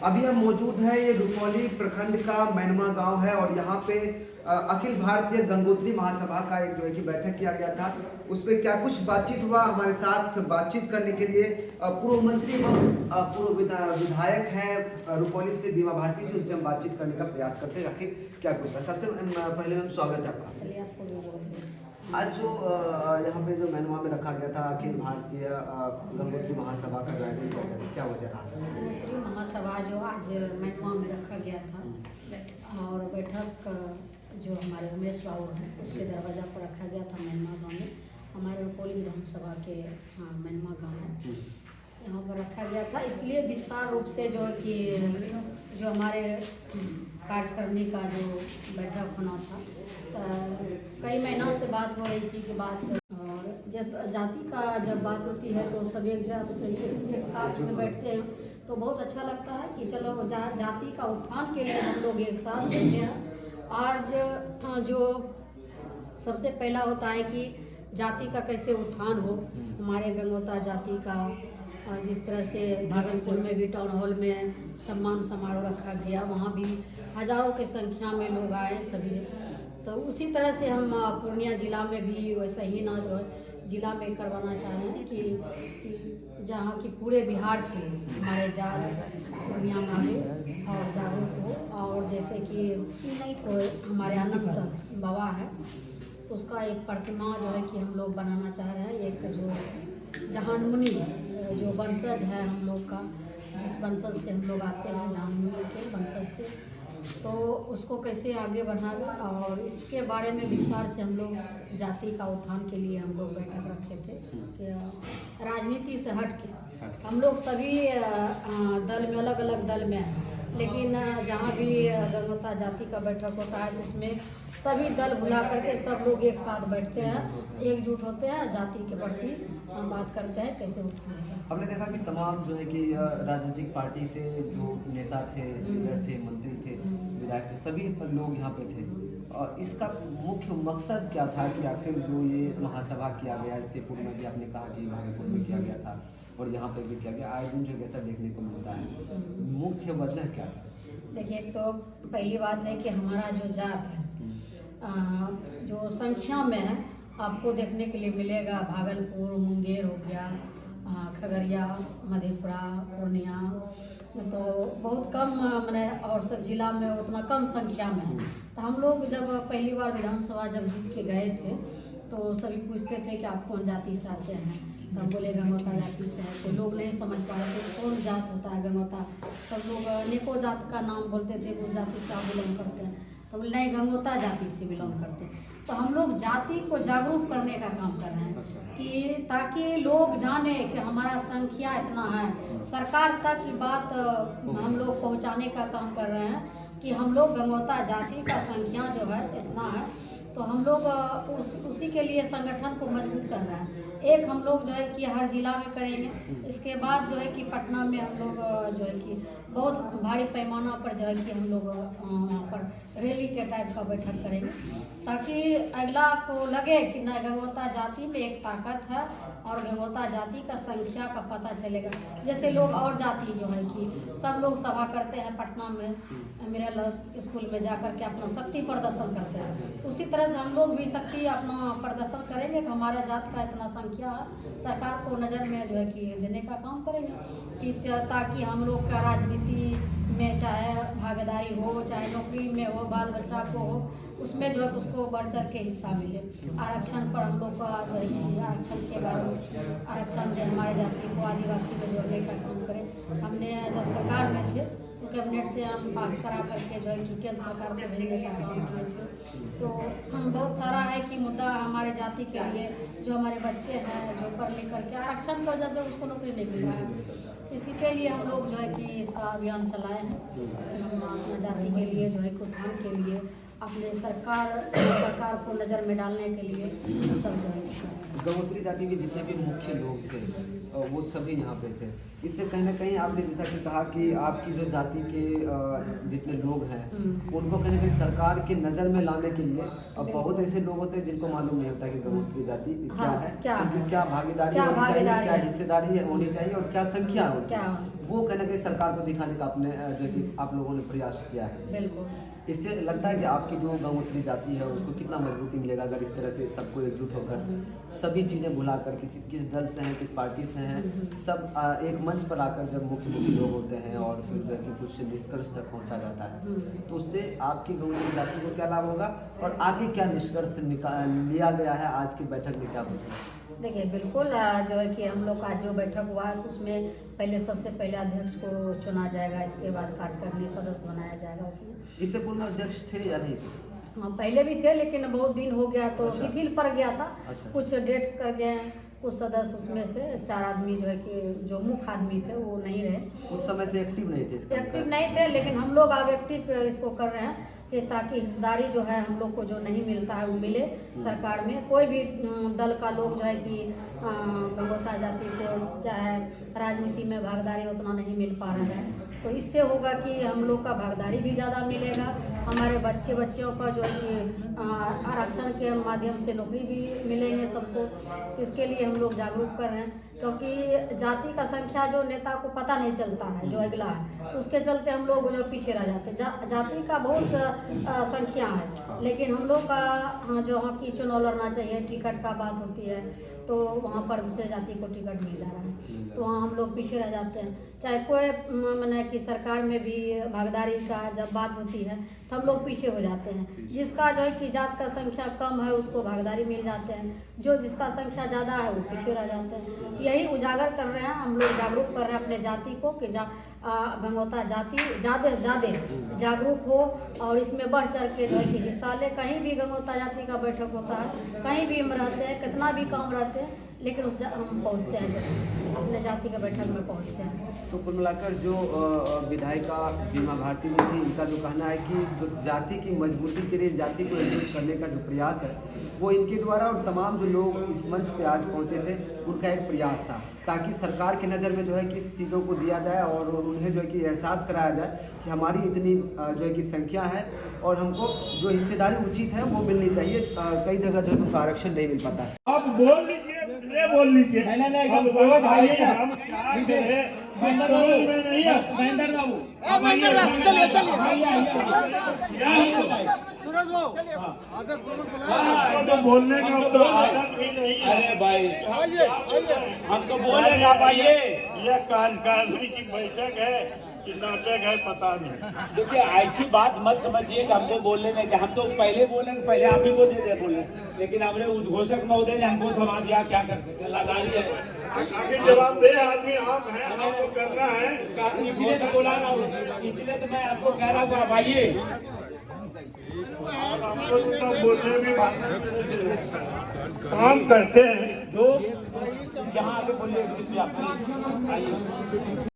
अभी हम मौजूद हैं, ये रुपौली प्रखंड का मैनमा गांव है और यहाँ पे अखिल भारतीय गंगोत्री महासभा का एक जो है कि बैठक किया गया था। उस पर क्या कुछ बातचीत हुआ, हमारे साथ बातचीत करने के लिए पूर्व मंत्री एवं पूर्व विधायक हैं रुपौली से बीमा भारती जी, उनसे हम बातचीत करने का प्रयास करते हैं आखिर क्या कुछ था। सबसे पहले हम स्वागत है आपका। चलिए आपको आज जो यहाँ पे जो मैनमा में रखा गया था अखिल भारतीय गंगोत्री महासभा का जो आयोजन किया गया, क्या वजह रहा? गंगोत्री महासभा जो आज मैनमा में रखा गया था और बैठक जो हमारे उमेश बाबू हैं उसके दरवाजा पर रखा गया था मैनमा गाँव में। हमारे रुपौली विधानसभा के मैनमा गाँव है, यहाँ पर रखा गया था। इसलिए विस्तार रूप से जो कि जो हमारे कार्यकारिणी का जो बैठक होना था, कई महीनों से बात हो रही थी कि बात, और जब जाति का जब बात होती है तो सब एक साथ में बैठते हैं तो बहुत अच्छा लगता है कि चलो जाति का उत्थान के लिए हम लोग एक साथ बैठे हैं। आज जो सबसे पहला होता है कि जाति का कैसे उत्थान हो, हमारे गंगोता जाति का जिस तरह से भागलपुर में भी टाउन हॉल में सम्मान समारोह रखा गया, वहाँ भी हजारों की संख्या में लोग आए सभी। तो उसी तरह से हम पूर्णिया जिला में भी वैसा ही ना जो है जिला में करवाना चाह रहे हैं कि जहाँ की पूरे बिहार से हमारे जात पूर्णिया में आए और जागरूक हो। और जैसे कि हमारे अनंत बाबा है तो उसका एक प्रतिमा जो है कि हम लोग बनाना चाह रहे हैं। एक जो जहान मुनि जो वंशज है हम लोग का, जिस वंशज से हम लोग आते हैं, जहान मुनि के वंशज से, तो उसको कैसे आगे बढ़ावे और इसके बारे में विस्तार से हम लोग जाति का उत्थान के लिए हम लोग बैठक रखे थे। राजनीति से हट के हम लोग सभी दल में, अलग अलग दल में हैं, लेकिन जहाँ भी गंगोता जाति का बैठक होता है तो उसमें सभी दल भुला करके सब लोग एक साथ बैठते हैं, एकजुट होते हैं, जाति के प्रति बात करते हैं कैसे उत्थान है। हमने देखा कि तमाम जो है कि राजनीतिक पार्टी से जो नेता थे, लीडर थे, मंत्री थे, विधायक थे, सभी लोग यहाँ पे थे। और इसका मुख्य मकसद क्या था कि आखिर जो ये महासभा किया गया, इससे पूर्व में भी आपने कहा कि भागलपुर में किया गया था और यहाँ पे भी किया गया, आयोजन जो कैसा देखने को मिलता है, मुख्य वजह क्या था? देखिए, तो पहली बात है कि हमारा जो जात है जो संख्या में है आपको देखने के लिए मिलेगा। भागलपुर, मुंगेर हो गया, खगड़िया, मधेपुरा, पूर्णिया, तो बहुत कम मैंने, और सब जिला में उतना कम संख्या में है। तो हम लोग जब पहली बार विधानसभा जब जीत के गए थे तो सभी पूछते थे कि आप कौन जाति से आते हैं, तो हम बोले गंगोता जाति से है। तो लोग नहीं समझ पा रहे थे कौन जात होता है गंगोता। सब लोग अनेकों जात का नाम बोलते थे, उस जाति से आप बिलोंग करते हैं, तो बोले नहीं, गंगोता जाति से बिलोंग करते हैं। तो हम लोग जाति को जागरूक करने का काम कर रहे हैं कि ताकि लोग जाने कि हमारा संख्या इतना है। सरकार तक की बात हम लोग पहुंचाने का काम कर रहे हैं कि हम लोग गंगोता जाति का संख्या जो है इतना है। तो हम लोग उसी के लिए संगठन को मजबूत कर रहे हैं। एक हम लोग जो है कि हर जिला में करेंगे, इसके बाद जो है कि पटना में हम लोग जो है कि बहुत भारी पैमाना पर जो है कि हम लोग वहाँ पर रैली के टाइप का बैठक करेंगे, ताकि अगला को लगे कि न गंगोता जाति में एक ताकत है और गंगोता जाति का संख्या का पता चलेगा। जैसे लोग और जाति जो है कि सब लोग सभा करते हैं पटना में, मिरल स्कूल में जाकर के अपना शक्ति प्रदर्शन करते हैं, उसी तरह से हम लोग भी शक्ति अपना प्रदर्शन करेंगे कि हमारा जात का इतना संख्या है। सरकार को नज़र में जो है कि देने का काम करेंगे कि ताकि हम लोग का राजनीति में चाहे भागीदारी हो, चाहे नौकरी में हो, बाल बच्चा को हो, उसमें जो है उसको बढ़ चढ़ के हिस्सा मिले। आरक्षण पर हम लोग का जो है कि आरक्षण के बारे में आरक्षण दे, हमारे जाति को आदिवासी में जोड़ने का काम करें। हमने जब सरकार में थे तो कैबिनेट से हम पास करा करके जो है कि केंद्र सरकार को भेजने का काम किए थे। तो हम बहुत सारा है कि मुद्दा हमारे जाति के लिए, जो हमारे बच्चे हैं जो पढ़ लिख करके आरक्षण की वजह से उसको नौकरी नहीं मिल रहा है, इसी के लिए हम लोग जो है कि इसका अभियान चलाए हैं। हम अपना जाति के लिए जो है कि उत्थान के लिए, अपने सरकार को नज़र में डालने के लिए सब जो है। गंगोत्री जाति के जितने भी मुख्य लोग थे वो सभी यहाँ पे थे। इससे कहीं ना कहीं आपने जैसा कि कहा कि आपकी जो जाति के जितने लोग हैं उनको कहीं ना कहीं सरकार के नज़र में लाने के लिए, अब बहुत ऐसे लोग होते हैं जिनको मालूम नहीं होता कि गंगोत्री जाति क्या है, क्या भागीदारी, क्या हिस्सेदारी होनी चाहिए और क्या संख्या होनी चाहिए। वो कहीं ना कहीं सरकार को दिखाने का आपने जो है कि आप लोगों ने प्रयास किया है। बिल्कुल। इससे लगता है कि आपकी जो गंगोत्री जाति है उसको कितना मजबूती मिलेगा अगर इस तरह से सबको एकजुट होकर सभी चीज़ें भुलाकर किस दल से हैं, किस पार्टी से हैं, सब एक मंच पर आकर जब मुख्य लोग होते हैं और फिर जो है कि कुछ निष्कर्ष तक पहुंचा जाता है, तो उससे आपकी गंगोत्री जाति को क्या लाभ होगा और आगे क्या निष्कर्ष लिया गया है आज की बैठक में, क्या कुछ? देखिए बिल्कुल जो है कि हम लोग का जो बैठक हुआ है उसमें सबसे पहले अध्यक्ष को चुना जाएगा, इसके बाद कार्यकारिणी सदस्य बनाया जाएगा। उसमें इससे पूर्व अध्यक्ष थे या नहीं थे? हाँ, पहले भी थे लेकिन बहुत दिन हो गया तो शिथिल पड़ गया था। कुछ डेट कर गए, कुछ सदस्य उसमें से 4 आदमी जो है कि जो मुख्य आदमी थे वो नहीं रहे, उस समय से एक्टिव नहीं थे। एक्टिव नहीं थे, लेकिन हम लोग अब एक्टिव इसको कर रहे हैं कि ताकि हिस्सेदारी जो है हम लोग को जो नहीं मिलता है वो मिले सरकार में। कोई भी दल का लोग जो है कि गंगोता जाति को चाहे राजनीति में भागीदारी उतना नहीं मिल पा रहा है, तो इससे होगा कि हम लोग का भागीदारी भी ज़्यादा मिलेगा, हमारे बच्चियों का जो है कि आरक्षण के माध्यम से नौकरी भी मिलेंगे सबको। इसके लिए हम लोग जागरूक कर रहे हैं, क्योंकि जाति का संख्या जो नेता को पता नहीं चलता है, जो अगला है, उसके चलते हम लोग जो पीछे रह जाते हैं। जाति का बहुत संख्या है, लेकिन हम लोग का जो वहाँ की चुनाव लड़ना चाहिए, टिकट का बात होती है तो वहाँ पर दूसरे जाति को टिकट मिल जा रहा है, तो वहाँ हम लोग पीछे रह जाते हैं। चाहे कोई माने कि सरकार में भी भागीदारी का जब बात होती है तो हम लोग पीछे हो जाते हैं। जिसका जो है कि जात का संख्या कम है उसको भागीदारी मिल जाते हैं, जो जिसका संख्या ज़्यादा है वो पीछे रह जाते हैं। यही उजागर कर रहे हैं, हम लोग जागरूक कर रहे हैं अपने जाति को कि गंगोता जाति ज़्यादा से ज़्यादा जागरूक हो और इसमें बढ़ चढ़ के जो है कि हिस्सा ले। कहीं भी गंगोता जाति का बैठक होता है, कहीं भी हम रहते हैं, कितना भी काम रहते हैं, लेकिन हम पहुंचते हैं, जब अपने जाति के बैठक में पहुंचते हैं। तो कुल मिलाकर जो विधायिका बीमा भारती जी थी, इनका जो कहना है कि जो जाति की मजबूती के लिए जाति को एकजुट करने का जो प्रयास है वो इनके द्वारा और तमाम जो लोग इस मंच पे आज पहुंचे थे उनका एक प्रयास था, ताकि सरकार की नज़र में जो है कि इस चीज़ों को दिया जाए और उन्हें जो है कि एहसास कराया जाए कि हमारी इतनी जो है कि संख्या है और हमको जो हिस्सेदारी उचित है वो मिलनी चाहिए। कई जगह जो है उनका आरक्षण नहीं मिल पाता है। आप बोल लीजिए, हम समझ आइए, हम क्या करें, हम समझ में नहीं है। महेंद्र बाबू, चलिए तो बोलने का तो आदत भी नहीं है। अरे भाई हम तो बोले ना आइए। यह कार्यकारिणी की बैठक है कि नाटक है पता नहीं। देखिए ऐसी बात मत समझिए कि हमको बोलने नहीं, हम तो पहले बोले, पहले आप ही को दे दे बोले, लेकिन हमने उद्घोषक महोदय ने हमको थमा दिया, क्या कर सकते हैं, लाचारी है। आखिर जवाबदेह आदमी आप हैं, आपको करना है। इसलिए तो बोला ना, इसलिए तो मैं आपको कह रहा हूँ आप आइए। आपको तो बोलने में काम करते हैं तो यहाँ आके बोलिए आइए।